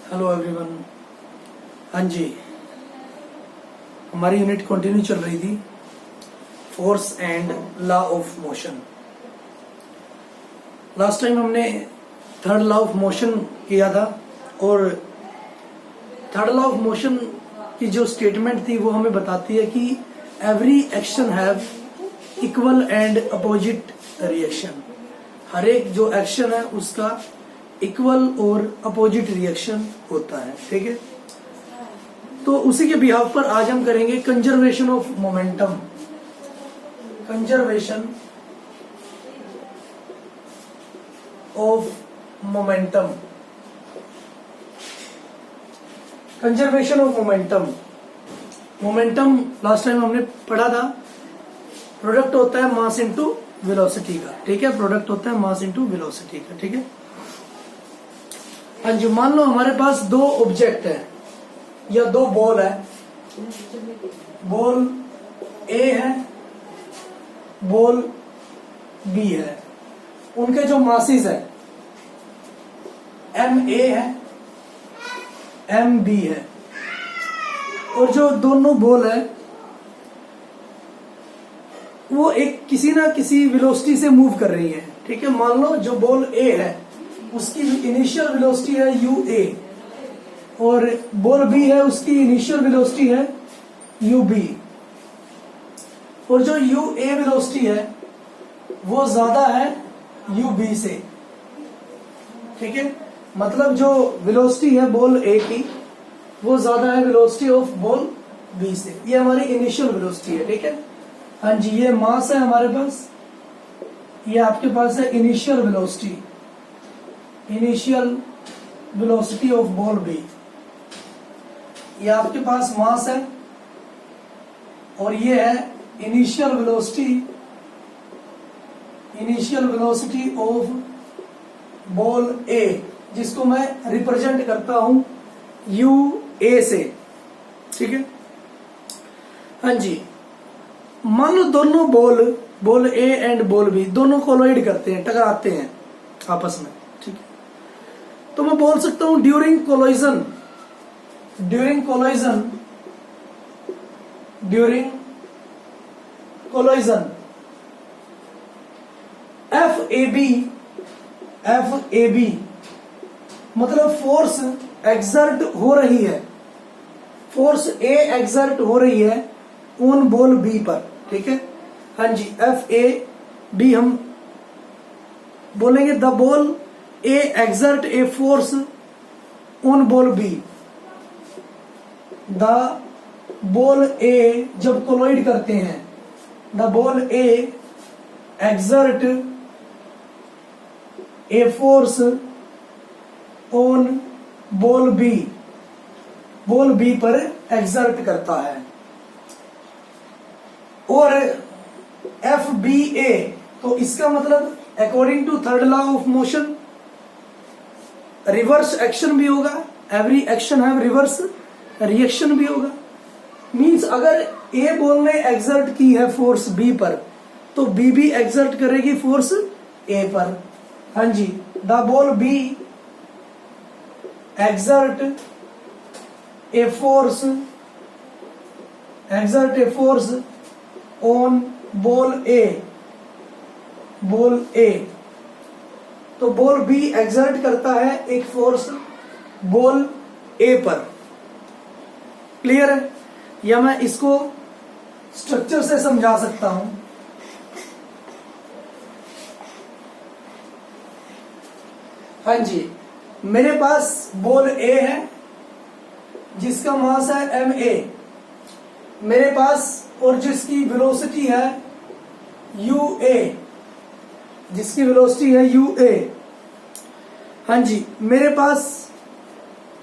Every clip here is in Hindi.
Hello everyone. हाँ जी, हमारी यूनिट कंटिन्यू चल रही थी force and law of motion. Last time हमने थर्ड लॉ ऑफ मोशन किया था और थर्ड लॉ ऑफ मोशन की जो स्टेटमेंट थी वो हमें बताती है कि every action have equal and opposite reaction. हर एक जो एक्शन है उसका इक्वल और अपोजिट रिएक्शन होता है। ठीक है, तो उसी के बिहाफ पर आज हम करेंगे conservation of momentum. Conservation of momentum. Conservation of momentum. Momentum last time हमने पढ़ा था, प्रोडक्ट होता है मास इनटू वेलोसिटी का। ठीक है, प्रोडक्ट होता है मास इनटू वेलोसिटी का। ठीक है, हाँ जी, मान लो हमारे पास दो ऑब्जेक्ट है या दो बॉल है। बॉल ए है, बॉल बी है। उनके जो मासेस है एम ए है, एम बी है, और जो दोनों बॉल है वो एक किसी ना किसी वेलोसिटी से मूव कर रही है। ठीक है, मान लो जो बॉल ए है उसकी इनिशियल वेलोसिटी है यू ए और बॉल बी है उसकी इनिशियल वेलोसिटी है यू बी, और जो यू ए वेलोसिटी है वो ज्यादा है यू बी से। ठीक है, मतलब जो वेलोसिटी है बॉल ए की वो ज्यादा है वेलोसिटी ऑफ बॉल बी से। ये हमारी इनिशियल वेलोसिटी है। ठीक है, हाँ जी, ये मास है हमारे पास, ये आपके पास है initial velocity. Initial velocity of ball B, ये आपके पास मास है, और ये है initial velocity. Initial velocity of ball A, जिसको मैं रिप्रेजेंट करता हूं यू ए से। ठीक है, हाँ जी, मान लो दोनों ball A and ball B दोनों कोलाइड करते हैं, टकराते हैं आपस में। ठीक है, तो मैं बोल सकता हूं during collision, during collision, during collision F A B मतलब फोर्स एक्सर्ट हो रही है, फोर्स ए एक्सर्ट हो रही है ऑन बॉल बी पर। ठीक है, हाँ जी, एफ ए बी हम बोलेंगे the ball A exert a force on ball B. The ball A जब कोलाइड करते हैं, the ball A exert a force on ball B, ball B पर एक्सर्ट करता है। और एफ बी ए, तो इसका मतलब according to third law of motion reverse action भी होगा। Every action have reverse reaction भी होगा। मींस अगर ए बॉल ने एक्सर्ट की है फोर्स बी पर, तो बी भी एक्सर्ट करेगी फोर्स ए पर। हाँ जी, the ball B exert a force, exert a force on ball A, ball A. तो बॉल बी एक्सर्ट करता है एक फोर्स बॉल ए पर। क्लियर है, या मैं इसको स्ट्रक्चर से समझा सकता हूं। हाँ जी, मेरे पास बॉल ए है जिसका मास है एम ए, मेरे पास, और जिसकी वेलोसिटी है यू ए, जिसकी वेलोसिटी है यू ए। हाँ जी, मेरे पास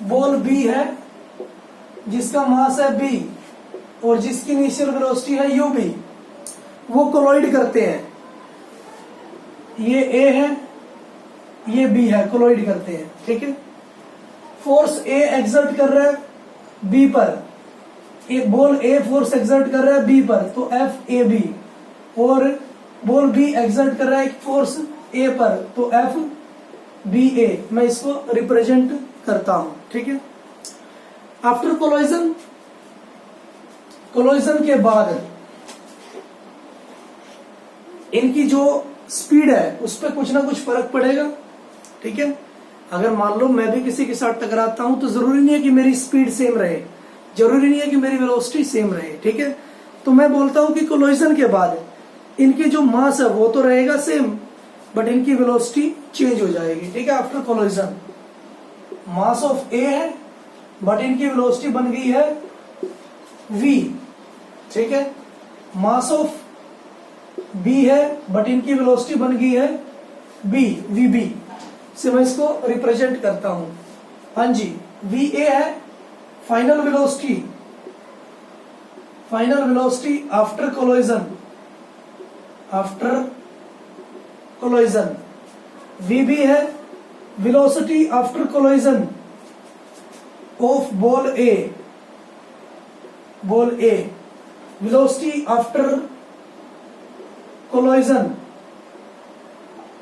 बॉल बी है जिसका मास है बी और जिसकी इनिशियल वेलोसिटी है यू बी। वो कोलाइड करते हैं, ये ए है, ये बी है, कोलाइड करते हैं। ठीक है, फोर्स ए एक्सर्ट कर रहा है बी पर, एक बॉल ए फोर्स एक्सर्ट कर रहा है बी पर, तो एफ ए बी, और बॉल बी एक्सर्ट कर रहा है एक फोर्स ए पर, तो एफ बी ए, मैं इसको रिप्रेजेंट करता हूं, ठीक है। आफ्टर कोलोजन, कोलोजन के बाद इनकी जो स्पीड है उस पर कुछ ना कुछ फर्क पड़ेगा, ठीक है। अगर मान लो मैं भी किसी के साथ टकराता हूं तो जरूरी नहीं है कि मेरी स्पीड सेम रहे, जरूरी नहीं है कि मेरी वेलोसिटी सेम रहे, ठीक है। तो मैं बोलता हूं कि कोलोजन के बाद इनकी जो मास है वो तो रहेगा सेम, बट इनकी वेलोसिटी चेंज हो जाएगी, ठीक है। आफ्टर कोलोजन मास ऑफ ए है बट इनकी वेलोसिटी बन गई है v, ठीक है। मास ऑफ बी है बट इनकी वेलोसिटी बन गई है b, vb से मैं इसको रिप्रेजेंट करता हूं। हाँ जी, va है final velocity, final velocity after collision, after collision. vb है velocity after collision of ball A, ball A, velocity after collision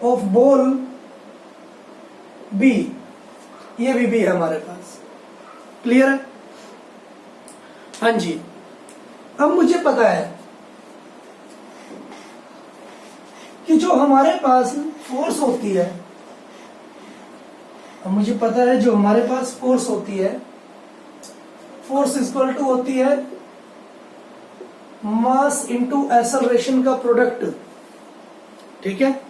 of ball B, ये vb है हमारे पास, क्लियर है। हाँ जी, अब मुझे पता है कि जो हमारे पास फोर्स होती है, अब मुझे पता है जो हमारे पास फोर्स होती है, फोर्स इक्वल टू होती है मास इंटू एक्सेलरेशन का प्रोडक्ट, ठीक है।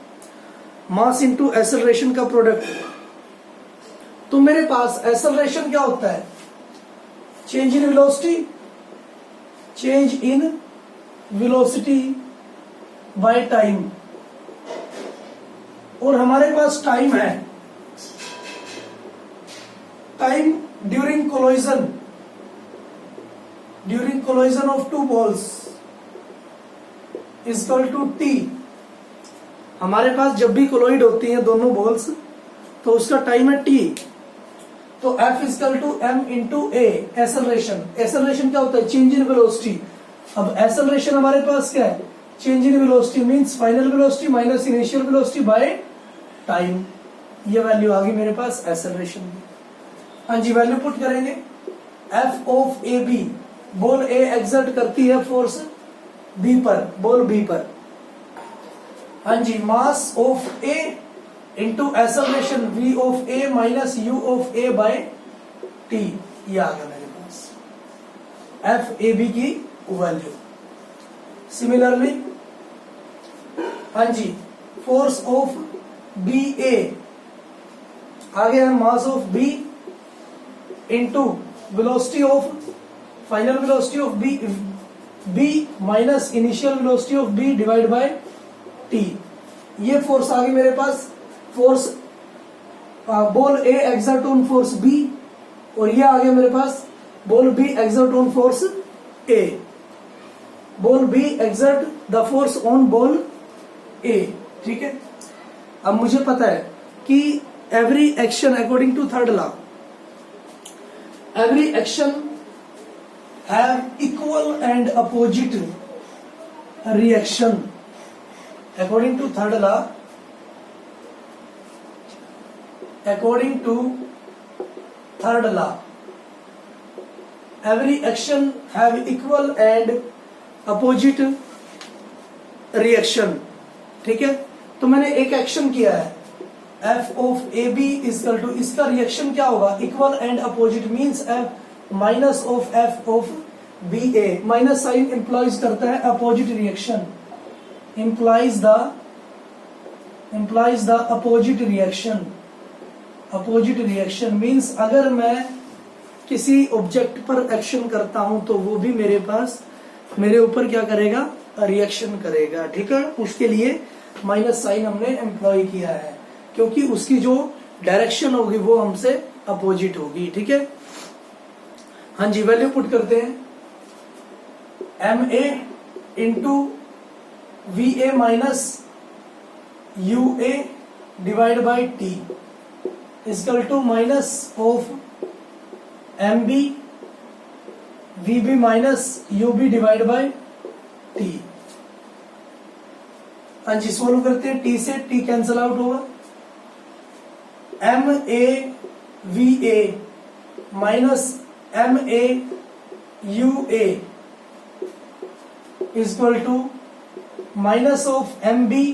मास इंटू एक्सेलरेशन का प्रोडक्ट। तो मेरे पास एक्सेलरेशन क्या होता है? Change in velocity, change in velocity by time. और हमारे पास टाइम है, time during collision, during collision of two balls is equal to T. हमारे पास जब भी कोलोइड होती हैं दोनों बॉल्स तो उसका टाइम है टी। तो F equal to M into A, acceleration. Acceleration क्या होता है? Change in velocity. अब एक्सेलरेशन हमारे पास क्या है? Change in velocity means final velocity minus initial velocity by time. ये वैल्यू आ गई मेरे पास एक्सेलरेशन की। हाँ जी, वैल्यू पुट करेंगे। F of A B, ball A exert करती है फोर्स बी पर, बॉल बी पर। हाँ जी, mass of A into acceleration v of A minus u of A by t। ये आ गया मेरे पास एफ ए बी की वैल्यू। सिमिलरली हाँ जी, फोर्स ऑफ बी ए आ गया है mass of B into velocity of, final velocity of B minus initial velocity of B divide by T. ये फोर्स आ गई मेरे पास। Force ball A exert on force B, और ये आ गया मेरे पास ball B exert on force A. Ball B exert the force on ball A, ठीक है। अब मुझे पता है कि every action according to third law, every action have equal and opposite reaction. According to third law, according to third law, every action have equal and opposite reaction, ठीक है। तो मैंने एक एक्शन किया है f of A B equal to, इसका रिएक्शन क्या होगा? Equal and opposite means f minus of f of B A. Minus sign implies करता है opposite reaction, implies the opposite reaction. Opposite reaction means अगर मैं किसी ऑब्जेक्ट पर एक्शन करता हूं तो वो भी मेरे पास, मेरे ऊपर क्या करेगा? रिएक्शन करेगा, ठीक है। उसके लिए माइनस साइन हमने एम्प्लॉय किया है क्योंकि उसकी जो डायरेक्शन होगी वो हमसे अपोजिट होगी, ठीक है। हाँ जी, वैल्यू पुट करते हैं। M A into V A minus U A divide by T equal to minus of M B V B minus U B divide by T. हाँ जी, सोल्व करते हैं। टी से टी कैंसल आउट होगा, M A V A minus M A U A equal to minus of M B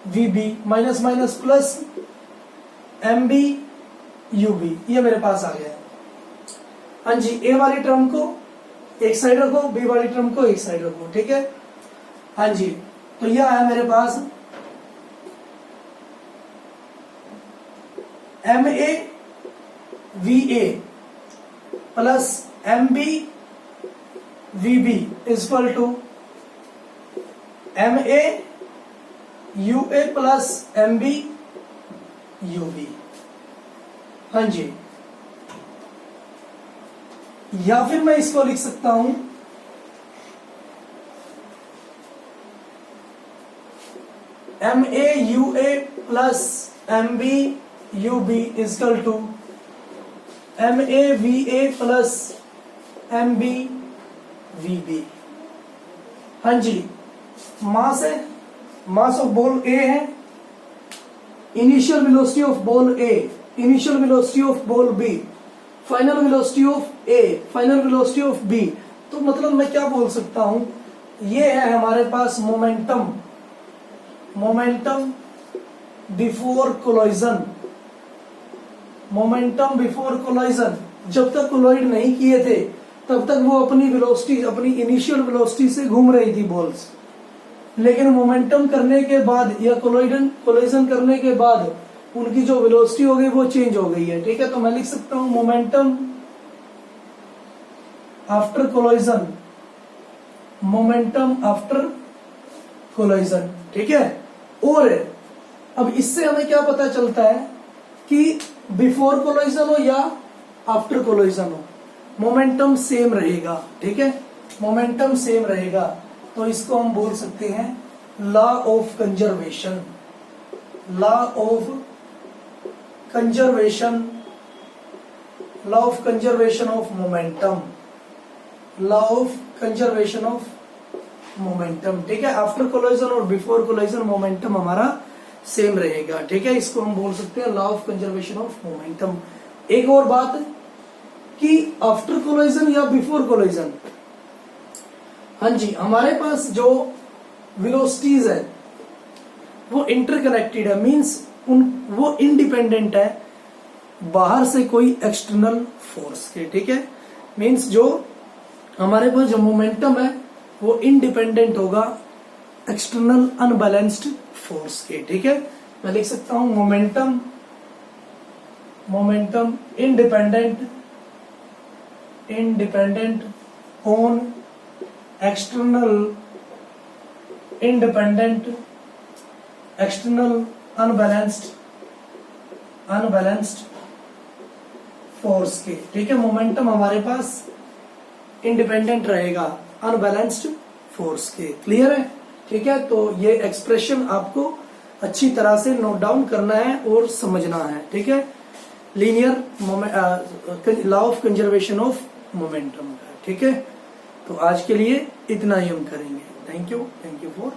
V B minus minus plus M B U B, ये मेरे पास आ गया है। हाँ जी, ए वाली टर्म को एक साइड रखो, बी वाली टर्म को एक साइड रखो, ठीक है। हाँ जी, तो यह है मेरे पास M A V A plus M B V B equal to M A U A plus M B U B. हाँ जी, या फिर मैं इसको लिख सकता हूं M A U A plus M B U B equal to M A V A plus M B V B. हाँ जी, मास है, मास ऑफ बॉल ए है, initial velocity of ball A, initial velocity of ball B, final velocity of A, final velocity of B. तो मतलब मैं क्या बोल सकता हूं, ये है हमारे पास momentum, momentum before collision, momentum before collision. जब तक कोलाइड नहीं किए थे तब तक वो अपनी वेलोसिटी, अपनी इनिशियल वेलोसिटी से घूम रही थी बॉल्स, लेकिन मोमेंटम करने के बाद या कोलाइजन करने के बाद उनकी जो वेलोसिटी हो गई वो चेंज हो गई है, ठीक है। तो मैं लिख सकता हूं momentum after collision, momentum after collision, ठीक है। और अब इससे हमें क्या पता चलता है कि बिफोर कोलाइजन हो या आफ्टर कोलाइजन हो, मोमेंटम सेम रहेगा, ठीक है, मोमेंटम सेम रहेगा। तो इसको हम बोल सकते हैं law of conservation, law of conservation, law of conservation of momentum, law of conservation of momentum, ठीक है। आफ्टर कोलाइजन और बिफोर कोलाइजन मोमेंटम हमारा सेम रहेगा, ठीक है। इसको हम बोल सकते हैं law of conservation of momentum. एक और बात कि आफ्टर कोलाइजन या बिफोर कोलाइजन, हाँ जी, हमारे पास जो वेलोसिटीज है वो इंटरकनेक्टेड है, मींस वो इंडिपेंडेंट है बाहर से कोई एक्सटर्नल फोर्स के, ठीक है। मींस जो हमारे पास जो मोमेंटम है वो इंडिपेंडेंट होगा एक्सटर्नल अनबैलेंस्ड फोर्स के, ठीक है। मैं लिख सकता हूं momentum, momentum independent, independent on external, independent external unbalanced, unbalanced force के, ठीक है। मोमेंटम हमारे पास इंडिपेंडेंट रहेगा अनबैलेंस्ड फोर्स के, क्लियर है, ठीक है। तो ये एक्सप्रेशन आपको अच्छी तरह से नोट डाउन करना है और समझना है, ठीक है। Linear law of conservation of momentum का, ठीक है। तो आज के लिए इतना ही हम करेंगे। Thank you for